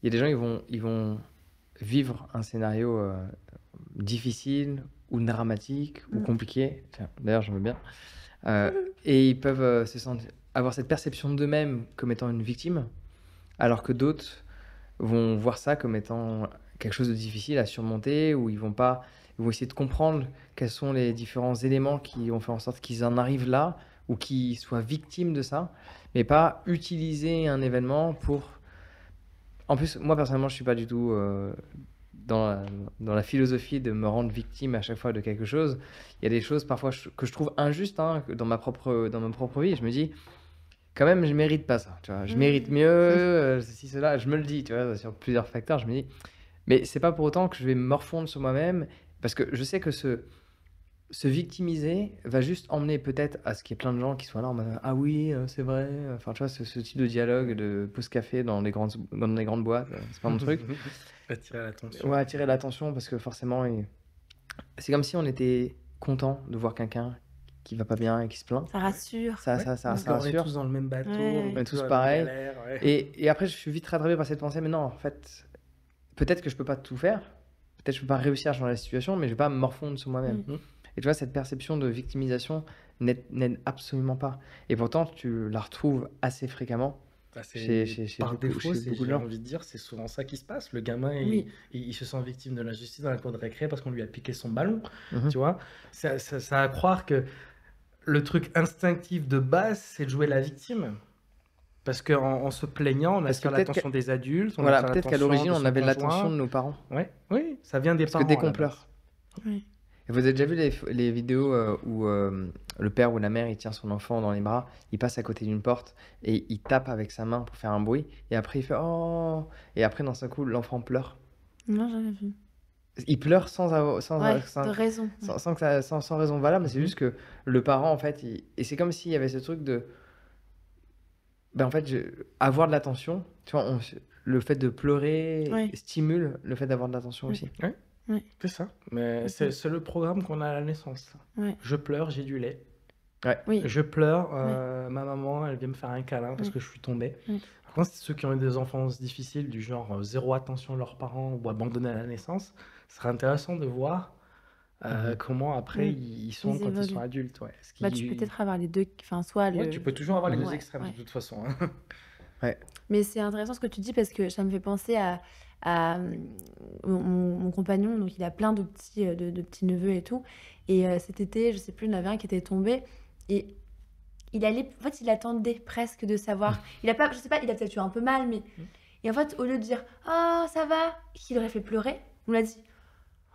il y a des gens, ils vont vivre un scénario difficile ou dramatique ou Mmh. compliqué. Tiens, d'ailleurs, j'en veux bien. Euh, et ils peuvent se sentir, avoir cette perception d'eux-mêmes comme étant une victime, alors que d'autres vont voir ça comme étant quelque chose de difficile à surmonter, ou ils vont essayer de comprendre quels sont les différents éléments qui ont fait en sorte qu'ils en arrivent là, ou qu'ils soient victimes de ça, mais pas utiliser un événement pour... En plus, moi personnellement, je suis pas du tout dans la philosophie de me rendre victime à chaque fois de quelque chose. Il y a des choses parfois que je trouve injustes, hein, dans ma propre vie. Je me dis, quand même, je mérite pas ça, tu vois. Je mérite Mmh. mieux, ceci, cela. Je me le dis, tu vois, sur plusieurs facteurs. Je me dis, mais c'est pas pour autant que je vais me morfondre sur moi-même, parce que je sais que se victimiser va juste emmener peut-être à ce qu'il y ait plein de gens qui soient là en mode ah oui, c'est vrai. Enfin, tu vois, ce type de dialogue de pause café dans les grandes boîtes, c'est pas mon truc. Attirer l'attention. Ouais, attirer l'attention parce que forcément, c'est comme si on était content de voir quelqu'un qui va pas bien et qui se plaint. Ça rassure. Ça, Ouais. ça, ça, Mmh. ça Parce qu'on est tous rassure. dans le même bateau, on On est est tous tous dans la même pareils. galère, ouais. Et après, je suis vite rattrapé par cette pensée, mais non, en fait, peut-être que je peux pas tout faire. Peut-être que je peux pas réussir à changer la situation, mais je vais pas me morfondre sur moi-même. Mmh. Mmh. Et tu vois, cette perception de victimisation n'aide absolument pas. Et pourtant, tu la retrouves assez fréquemment Bah, c'est par défaut, chez beaucoup de j'ai gens. envie de dire, c'est souvent ça qui se passe. Le gamin, Oui. il se sent victime de l'injustice dans la cour de récré parce qu'on lui a piqué son ballon, Mhm. tu vois. Ça a à croire que le truc instinctif de base, c'est de jouer la victime. Parce qu'en se plaignant, on Parce que attire l'attention des adultes, on voilà, attire peut-être qu'à l'attention l'origine, de on son avait l'attention conjoint. de nos parents. Ouais, oui, ça vient des Parce que parents dès à qu'on la base. pleure. Oui. Et vous avez déjà vu les vidéos où le père ou la mère, il tient son enfant dans les bras, il passe à côté d'une porte et il tape avec sa main pour faire un bruit, et après il fait «Oh!» Et après, d'un seul coup, l'enfant pleure. Non, j'avais vu. Il pleure Ouais, de raison. Ouais. sans raison valable, mais c'est Mhm. juste que le parent, en fait, et c'est comme s'il y avait ce truc de, ben en fait, avoir de l'attention, tu vois, le fait de pleurer Ouais. stimule le fait d'avoir de l'attention Oui. aussi. Ouais, Ouais. c'est ça. Mais Ok. c'est le programme qu'on a à la naissance. Ça. Ouais. Je pleure, j'ai du lait. Ouais. Oui. Je pleure, Ouais. ma maman, elle vient me faire un câlin parce Ouais. que je suis tombé. Ouais. Par contre, ceux qui ont eu des enfances difficiles, du genre zéro attention de leurs parents ou abandonnés à la naissance, ce serait intéressant de voir comment après Mm. ils sont Ils quand ils sont évoluent. adultes. Ouais. Bah, tu peux peut-être avoir les deux, enfin, soit Ouais, tu le... peux toujours avoir les deux Ouais, extrêmes ouais. de toute façon. Hein. Ouais. Mais c'est intéressant ce que tu dis parce que ça me fait penser à mon compagnon, donc il a plein de petits neveux et tout. Et cet été, je sais plus, il y en avait un qui était tombé et il allait, en fait, il attendait presque de savoir. Il a pas, je sais pas, il a peut-être eu un peu mal, mais et en fait, au lieu de dire oh ça va, qu'il aurait fait pleurer, on l'a dit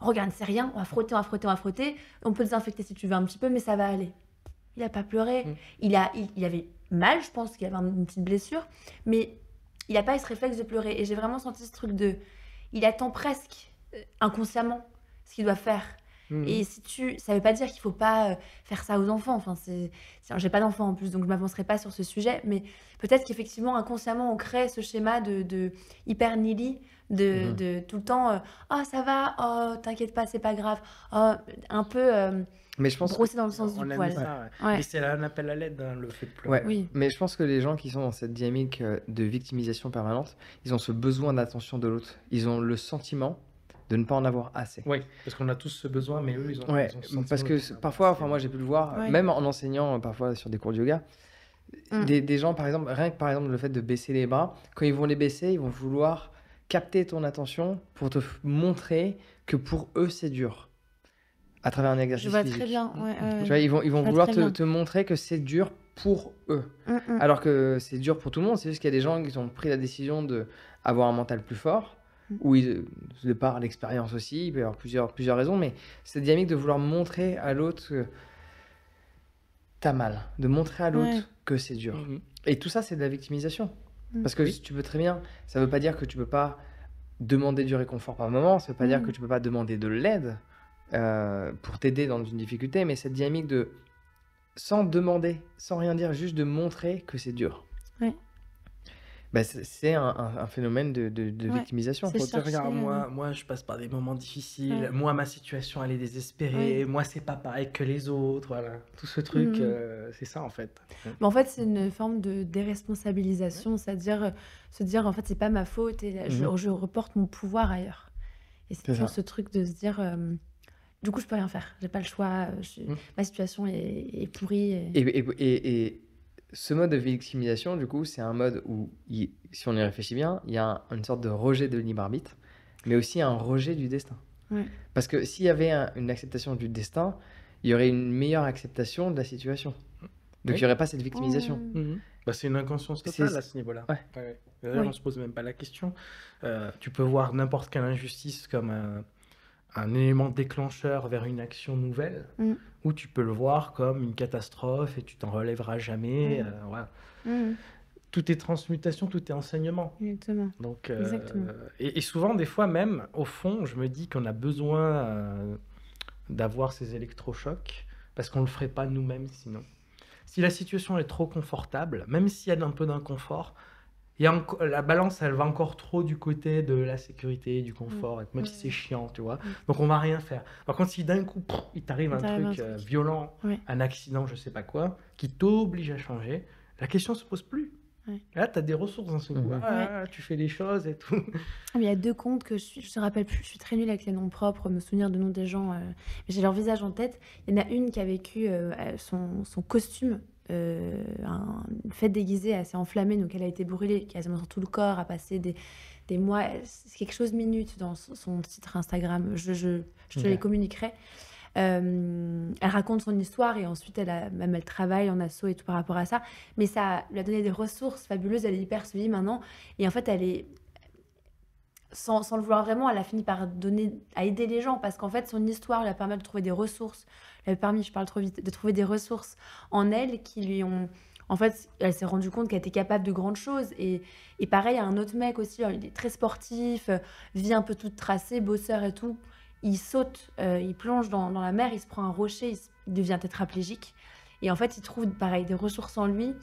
regarde, c'est rien, on va frotter, on va frotter, on va frotter. On peut désinfecter si tu veux un petit peu, mais ça va aller. Il a pas pleuré. Mm. Il avait mal, je pense qu'il avait une petite blessure, mais il a pas eu ce réflexe de pleurer. Et j'ai vraiment senti ce truc de... Il attend presque inconsciemment ce qu'il doit faire. Mhm. Et si tu... Ça veut pas dire qu'il faut pas faire ça aux enfants. Enfin, j'ai pas d'enfants en plus, donc je m'avancerai pas sur ce sujet. Mais peut-être qu'effectivement, inconsciemment, on crée ce schéma de hyper nili, Mhm. de tout le temps oh ça va, oh t'inquiète pas, c'est pas grave. Oh, un peu Mais je pense que... brosser dans le sens On du aime poil. ça. Ouais. Ouais. Mais c'est un appel à l'aide, hein, le fait de pleurer. Ouais, Oui. mais je pense que les gens qui sont dans cette dynamique de victimisation permanente, ils ont ce besoin d'attention de l'autre. Ils ont le sentiment de ne pas en avoir assez. Oui, parce qu'on a tous ce besoin, mais eux, Ouais, ils ont ce sentiment parce de que pas en avoir parfois, assez. enfin moi j'ai pu le voir, Ouais. même en enseignant parfois sur des cours de yoga, Mm. des gens par exemple, rien que par exemple le fait de baisser les bras, quand ils vont les baisser, ils vont vouloir capter ton attention pour te montrer que pour eux c'est dur, à travers un Je exercice vois physique. très bien. Ouais, ouais, Tu vois, ils vont Je vois vouloir très bien. te montrer que c'est dur pour eux. Mm. Alors que c'est dur pour tout le monde, c'est juste qu'il y a des gens qui ont pris la décision d'avoir un mental plus fort, Mm. ou de par l'expérience aussi, il peut y avoir plusieurs raisons, mais cette dynamique de vouloir montrer à l'autre que t'as mal, de montrer à l'autre Ouais. que c'est dur. Mhm. Et tout ça, c'est de la victimisation. Mm. Parce que Oui. tu peux très bien, ça veut pas dire que tu peux pas demander du réconfort par moment, ça veut pas dire que tu peux pas demander de l'aide pour t'aider dans une difficulté, mais cette dynamique de sans demander, sans rien dire, juste de montrer que c'est dur. Ouais. Bah, c'est un phénomène de Ouais, victimisation. c'est Faut dire, chercher. regarde, moi, je passe par des moments difficiles. Ouais. Moi, ma situation, elle est Oui. désespérée. Moi, c'est pas pareil que les autres. Voilà. Tout ce truc, Mhm. c'est ça, en fait. Mais en fait, c'est une forme de Ouais. déresponsabilisation, c'est-à-dire se dire en fait, c'est pas ma faute et Mhm. je reporte mon pouvoir ailleurs. Et c'est C'est toujours ça. ce truc de se dire, du coup, je peux rien faire, j'ai pas le choix, Mm. ma situation est pourrie. Et ce mode de victimisation, du coup, c'est un mode où, si on y réfléchit bien, il y a une sorte de rejet de libre arbitre, mais aussi un rejet du destin. Ouais. Parce que s'il y avait une acceptation du destin, il y aurait une meilleure acceptation de la situation. Donc il Oui. n'y aurait pas cette victimisation. Mhm. Bah, c'est une inconscience totale à ce niveau-là. Ouais. Ouais. D'ailleurs, Oui. on se pose même pas la question. Tu peux voir n'importe quelle injustice comme un élément déclencheur vers une action nouvelle, Mm. ou tu peux le voir comme une catastrophe et tu t'en relèveras jamais. Voilà. Mhm. Tout est transmutation, tout est enseignement. Exactement. Donc, Exactement. et souvent, des fois même, au fond, je me dis qu'on a besoin d'avoir ces électrochocs parce qu'on ne le ferait pas nous-mêmes sinon. Si la situation est trop confortable, même s'il y a un peu d'inconfort, la balance, elle va encore trop du côté de la sécurité, du confort, même si c'est chiant, tu vois. Donc on va rien faire. Par contre, si d'un coup, il t'arrive un truc violent, Ouais. un accident, je sais pas quoi, qui t'oblige à changer, la question se pose plus. Ouais. Là, tu as des ressources dans ce coup. Mhm. Tu fais les choses et tout. Ah, mais il y a 2 comptes que je me rappelle plus, je suis très nulle avec les noms propres, me souvenir de noms des gens, mais j'ai leur visage en tête. Il y en a une qui a vécu son costume, une fête déguisée assez enflammée, donc elle a été brûlée quasiment sur tout le corps, a passé des mois. C'est quelque chose minute dans son titre Instagram. Je te les Ok. communiquerai. Elle raconte son histoire et ensuite même elle travaille en asso et tout par rapport à ça. Mais ça lui a donné des ressources fabuleuses. Elle est hyper suivie maintenant. Et en fait, elle est sans le vouloir vraiment, elle a fini par aider les gens parce qu'en fait, son histoire lui a permis de trouver des ressources. Elle a permis, je parle trop vite, de trouver des ressources en elle qui lui ont. En fait, elle s'est rendue compte qu'elle était capable de grandes choses. Et pareil, il y a un autre mec aussi, il est très sportif, vie un peu toute tracée, bosseur et tout. Il saute, il plonge dans la mer, il se prend un rocher, il devient tétraplégique. Et en fait, il trouve pareil des ressources en lui.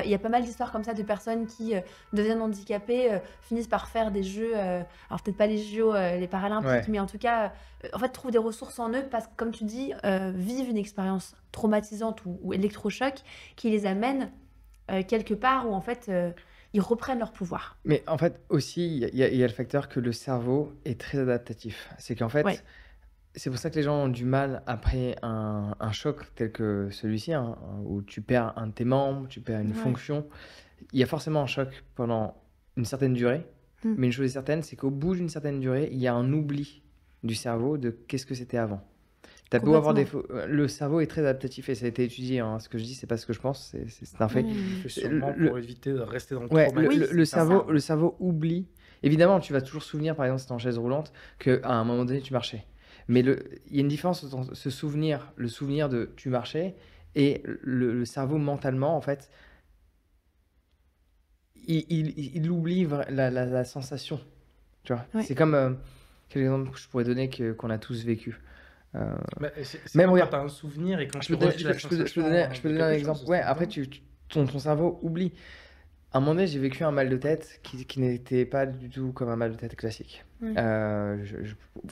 Il y a pas mal d'histoires comme ça de personnes qui deviennent handicapées, finissent par faire des jeux, alors peut-être pas les JO, les Paralympiques, Ouais. mais en tout cas, en fait, trouvent des ressources en eux parce que, comme tu dis, vivent une expérience traumatisante ou électrochoc qui les amène quelque part où en fait, ils reprennent leur pouvoir. Mais en fait, aussi, il y a le facteur que le cerveau est très adaptatif. C'est qu'en fait, Ouais. c'est pour ça que les gens ont du mal après un choc tel que celui-ci, hein, où tu perds un de tes membres, tu perds une Ouais. fonction. Il y a forcément un choc pendant une certaine durée, Mm. mais une chose est certaine, c'est qu'au bout d'une certaine durée, il y a un oubli du cerveau de qu'est-ce que c'était avant. T'as beau avoir des le cerveau est très adaptatif et ça a été étudié, hein. Ce que je dis, c'est pas ce que je pense, c'est un fait. Mm. C'est sûrement pour éviter de rester dans le Ouais, traumatisme. Oui, le c'est ça. cerveau oublie. Évidemment, tu vas toujours se souvenir, par exemple, si t'es en chaise roulante, qu'à un moment donné, tu marchais. Mais il y a une différence entre le souvenir de tu marchais, et le cerveau mentalement, en fait, il oublie la sensation. Tu vois? Ouais. C'est comme, quel exemple je pourrais donner qu'on a tous vécu? Bah, c'est Même quand regarde, t'as un souvenir et quand je tu peux donner, revis je la peux- je peux- je peux sensation donner, je peux de donner un quelque exemple. chose, Ouais, c'est après, bien. ton cerveau oublie. À un moment donné, j'ai vécu un mal de tête qui n'était pas du tout comme un mal de tête classique. Ouais.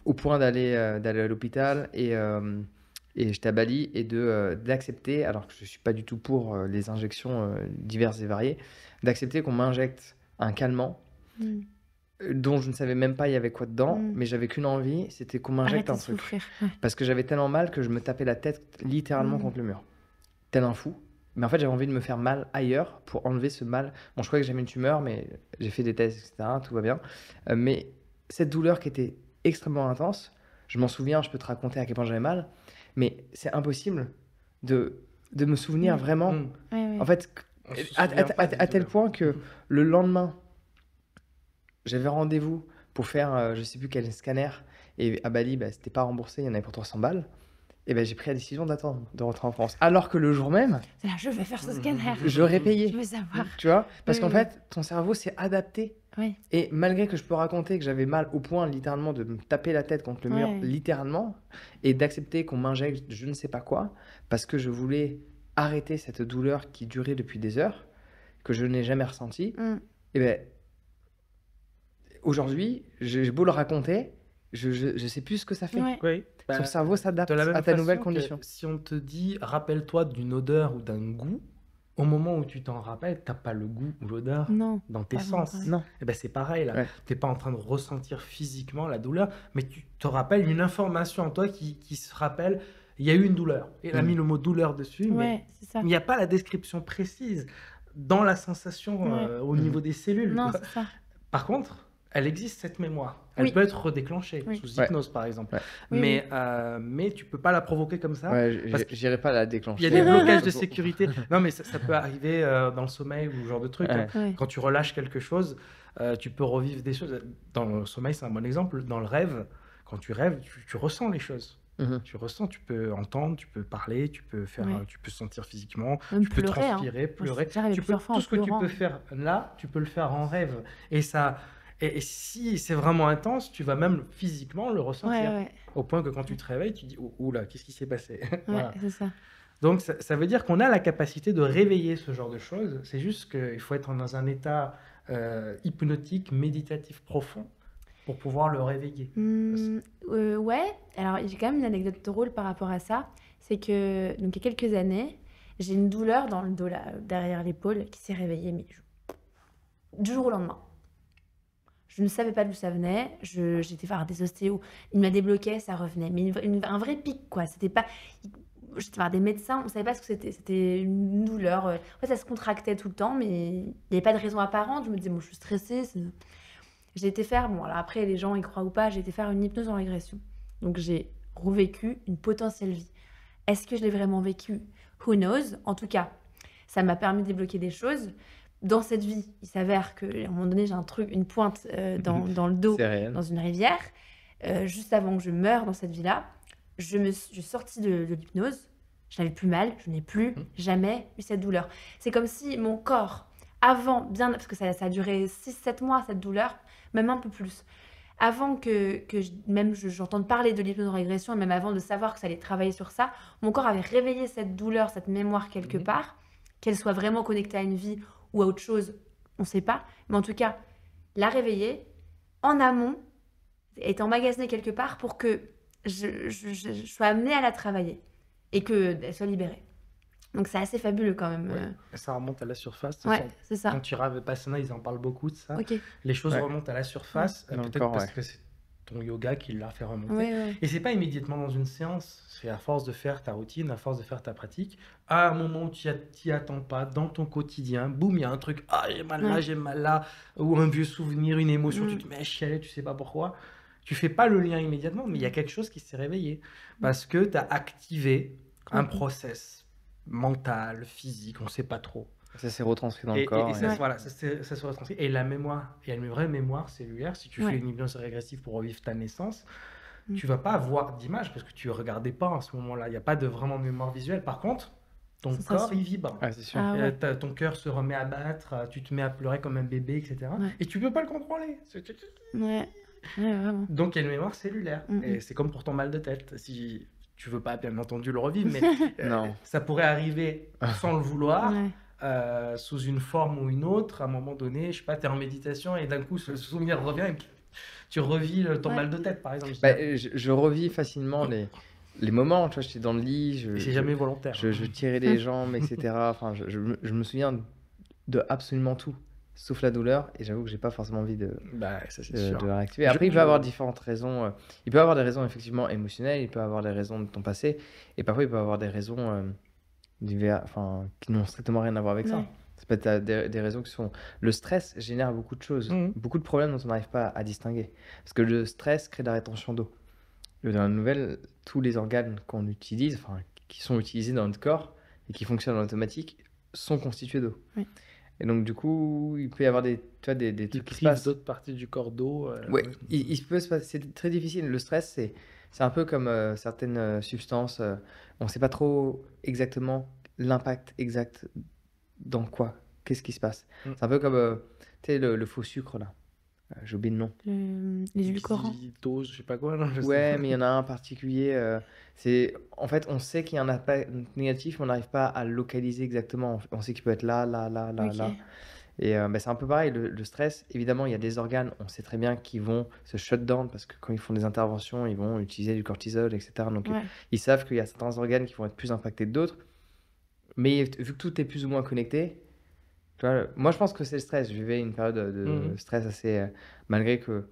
Au point d'aller à l'hôpital et j'étais à Bali et d'accepter, alors que je suis pas du tout pour les injections diverses et variées, d'accepter qu'on m'injecte un calmant Mm. dont je ne savais même pas il y avait quoi dedans, Mm. mais j'avais qu'une envie, c'était qu'on m'injecte Arrêtez un de truc. souffrir. Ouais. Parce que j'avais tellement mal que je me tapais la tête littéralement Mm. contre le mur. Tel un fou. Mais en fait, j'avais envie de me faire mal ailleurs pour enlever ce mal. Bon, je croyais que j'avais une tumeur, mais j'ai fait des tests, etc. Tout va bien. Mais cette douleur qui était extrêmement intense, je m'en souviens, je peux te raconter à quel point j'avais mal, mais c'est impossible de me souvenir Mm. vraiment. Mm. Ouais, ouais. En fait, On se à souvient pas des tel douleurs. point que le lendemain, j'avais rendez-vous pour faire, je sais plus quel scanner, et à Bali, bah, c'était pas remboursé, il y en avait pour 300 balles. Et ben j'ai pris la décision d'attendre, de rentrer en France. Alors que le jour même, C'est là, je vais faire ce scanner. j'aurais Je payé. veux savoir. Tu vois? Parce Oui, qu'en oui. fait, ton cerveau s'est adapté. Oui. Et malgré que je peux raconter que j'avais mal au point, littéralement, de me taper la tête contre le mur, Ouais. littéralement, et d'accepter qu'on m'injecte je ne sais pas quoi, parce que je voulais arrêter cette douleur qui durait depuis des heures, que je n'ai jamais ressentie, Mm. Et ben, aujourd'hui, j'ai beau le raconter, je sais plus ce que ça fait. Ouais. Oui. Ton Bah, cerveau s'adapte de la même à ta nouvelle façon que condition. si on te dit rappelle-toi d'une odeur ou d'un goût, au moment où tu t'en rappelles, t'as pas le goût ou l'odeur Non, dans tes pas vraiment sens. pareil. Non. Et ben c'est pareil là. Ouais. T'es pas en train de ressentir physiquement la douleur, mais tu te rappelles une information en toi qui se rappelle, il y a eu une douleur. Et elle a mis le mot douleur dessus, mais Ouais, c'est ça. il n'y a pas la description précise dans la sensation Ouais. au niveau des cellules. Non, quoi. c'est ça. Par contre, elle existe cette mémoire. Elle Oui. peut être redéclenchée Oui. sous Ouais. hypnose par exemple. Ouais. Oui, Mais tu peux pas la provoquer comme ça. Ouais, parce que j'irai pas la il y a déclencher. des blocages de Faut- sécurité. Non, mais ça peut arriver dans le sommeil ou ce genre de truc. Ouais. Hein. Ouais. Quand tu relâches quelque chose, tu peux revivre des choses. Dans le sommeil, c'est un bon exemple. Dans le rêve, quand tu rêves, tu ressens les choses. Mhm. Tu ressens, tu peux entendre, tu peux parler, tu peux faire, Ouais. tu peux sentir physiquement, Même tu peux pleurer, hein. transpirer, Moi, pleurer. j'arrive Tu peux, plusieurs fois en tout ce que tu pleurant. peux faire là, tu peux le faire en rêve. Et ça, et si c'est vraiment intense, tu vas même physiquement le Ouais, ressentir. ouais, Au point que quand tu te réveilles, tu dis oula, qu'est-ce qui s'est passé? ouais, Voilà. c'est ça. Donc ça veut dire qu'on a la capacité de réveiller ce genre de choses. C'est juste qu'il faut être dans un état hypnotique, méditatif profond pour pouvoir le réveiller. Ouais, alors j'ai quand même une anecdote drôle par rapport à ça. C'est que, donc il y a quelques années, j'ai une douleur dans le dos, là, derrière l'épaule, qui s'est réveillée, mais du jour au lendemain. Je ne savais pas d'où ça venait. J'étais voir des ostéos. Ils me la débloquaient, ça revenait. Mais un vrai pic, quoi. C'était pas. J'étais voir des médecins, on ne savait pas ce que c'était. C'était une douleur. En fait, ça se contractait tout le temps, mais il n'y avait pas de raison apparente. Je me disais, bon, je suis stressée. J'ai été faire, bon, alors après, les gens y croient ou pas, j'ai été faire une hypnose en régression. Donc, j'ai revécu une potentielle vie. Est-ce que je l'ai vraiment vécu? Who knows? En tout cas, ça m'a permis de débloquer des choses. Dans cette vie, il s'avère qu'à un moment donné, j'ai un truc, une pointe dans le dos, C'est réel. dans une rivière. Juste avant que je meure dans cette vie-là, je suis sortie de l'hypnose. Je n'avais plus mal, je n'ai plus jamais eu cette douleur. C'est comme si mon corps, avant, bien, parce que ça a duré 6-7 mois, cette douleur, même un peu plus. Avant j'entende parler de l'hypnose en régression, et même avant de savoir que ça allait travailler sur ça, mon corps avait réveillé cette douleur, cette mémoire quelque part, qu'elle soit vraiment connectée à une vie ou à autre chose, on ne sait pas. Mais en tout cas, la réveiller en amont, est emmagasinée quelque part pour que je sois amenée à la travailler et qu'elle soit libérée. Donc c'est assez fabuleux quand même. Ouais. Ça remonte à la surface. Ouais, c'est ça. Quand tu rêves Vipassana, ils en parlent beaucoup de ça. Ok. Les choses Ouais. remontent à la surface, Dans le peut-être corps, parce ouais. que c'est ton yoga qui l'a fait remonter. Ouais, ouais. Et c'est pas immédiatement dans une séance, c'est à force de faire ta routine, à force de faire ta pratique, à un moment où tu t'y attends pas, dans ton quotidien, boum, il y a un truc, ah j'ai mal là, Ouais. j'ai mal là, ou un vieux souvenir, une émotion, tu te mets à chialer, tu sais pas pourquoi. Tu fais pas le lien immédiatement, mais il y a quelque chose qui s'est réveillé parce que tu as activé un process mental, physique, on sait pas trop. Ça s'est retranscrit dans Et le corps. ça, Ouais. voilà, ça se retranscrit. Et la mémoire, et une vraie mémoire cellulaire, si tu Ouais. fais une hypnose régressive pour revivre ta naissance, tu vas pas avoir d'image parce que tu regardais pas à ce moment-là. Il n'y a pas vraiment de mémoire visuelle. Par contre, ton Sensation. corps, il vibre. Ouais, c'est sûr. Ah ouais. Ton cœur se remet à battre, tu te mets à pleurer comme un bébé, etc. Ouais. Et tu peux pas le contrôler. Ouais, ouais, vraiment. Donc il y a une mémoire cellulaire. Mhm. Et c'est comme pour ton mal de tête. Si tu veux pas, bien entendu, le revivre, mais Non. ça pourrait arriver sans le vouloir. Ouais. Sous une forme ou une autre, à un moment donné, je sais pas, tu es en méditation et d'un coup ce souvenir revient et tu revis ton Ouais. mal de tête, par exemple. Bah, je revis facilement les moments. Tu vois, j'étais dans le lit, Et c'est jamais volontaire. je tirais les jambes, etc. Enfin, je me souviens de absolument tout, sauf la douleur. Et j'avoue que j'ai pas forcément envie de Ça c'est sûr. de réactiver. Après, il peut y avoir différentes raisons. Il peut y avoir des raisons effectivement émotionnelles, il peut y avoir des raisons de ton passé, et parfois il peut y avoir des raisons qui n'ont strictement rien à voir avec ça. Ouais. Ça peut être des raisons qui sont... Le stress génère beaucoup de choses, beaucoup de problèmes dont on n'arrive pas à distinguer. Parce que le stress crée de la rétention d'eau. Dans la nouvelle, tous les organes qu'on utilise, qui sont utilisés dans notre corps et qui fonctionnent en automatique, sont constitués d'eau. Oui. Et donc, du coup, il peut y avoir des trucs qui se passent. d'autres parties du corps d'eau. Ouais, il peut se passer, c'est très difficile. Le stress, c'est un peu comme certaines substances. On ne sait pas trop exactement l'impact exact dans quoi, qu'est-ce qui se passe. C'est un peu comme tu sais, le faux sucre là. J'ai oublié le nom. Les édulcorants. Xylitose, je sais pas quoi. Non, je sais Ouais, pas. mais il y en a un particulier. En fait, on sait qu'il y a un impact négatif, mais on n'arrive pas à le localiser exactement. On sait qu'il peut être là, là, là, là, Ok. là. Et bah, c'est un peu pareil, le stress, évidemment, il y a des organes, on sait très bien, qui vont se shut down parce que quand ils font des interventions, ils vont utiliser du cortisol, et cetera. Donc, Ouais. ils savent qu'il y a certains organes qui vont être plus impactés que d'autres. Mais vu que tout est plus ou moins connecté, tu vois, moi, je pense que c'est le stress. Je vivais une période de stress assez, malgré que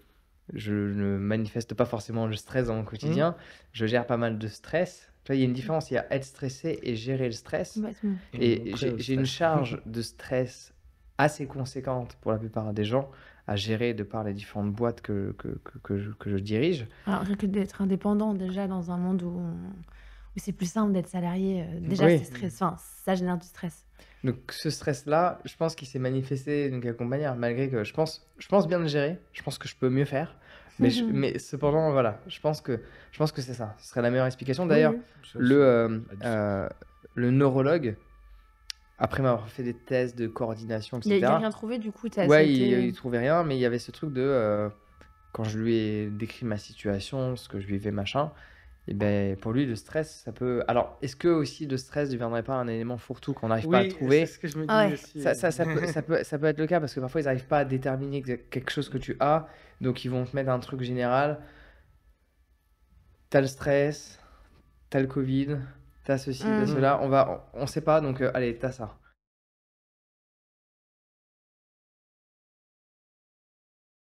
je ne manifeste pas forcément le stress dans mon quotidien, je gère pas mal de stress. Tu vois, il y a une différence, il y a être stressé et gérer le stress. Complètement. Et Montrer le j'ai une stress. charge de stress assez conséquente pour la plupart des gens à gérer de par les différentes boîtes que je dirige. Alors, rien que d'être indépendant, déjà, dans un monde où c'est plus simple d'être salarié, déjà, Oui. c'est stressant. Ça génère du stress. Donc ce stress-là, je pense qu'il s'est manifesté d'une quelconque manière, malgré que je pense bien le gérer, je pense que je peux mieux faire, mais cependant, voilà, je pense que c'est ça, ce serait la meilleure explication. D'ailleurs, le neurologue, après m'avoir fait des tests de coordination, Il n'y a etc., rien trouvé, du coup, ça a ouais, été... il trouvait rien, mais il y avait ce truc de, quand je lui ai décrit ma situation, ce que je vivais, machin, et ben pour lui, le stress, ça peut... Alors, est-ce que aussi le stress ne deviendrait pas un élément fourre-tout qu'on n'arrive pas à Oui, c'est trouver? ce que je me Ah dis ouais. aussi. Ça peut être le cas parce que parfois ils n'arrivent pas à déterminer quelque chose que tu as, donc ils vont te mettre un truc général. T'as le stress, t'as le Covid, t'as ceci, t'as Mm. cela, on sait pas, donc allez, t'as ça.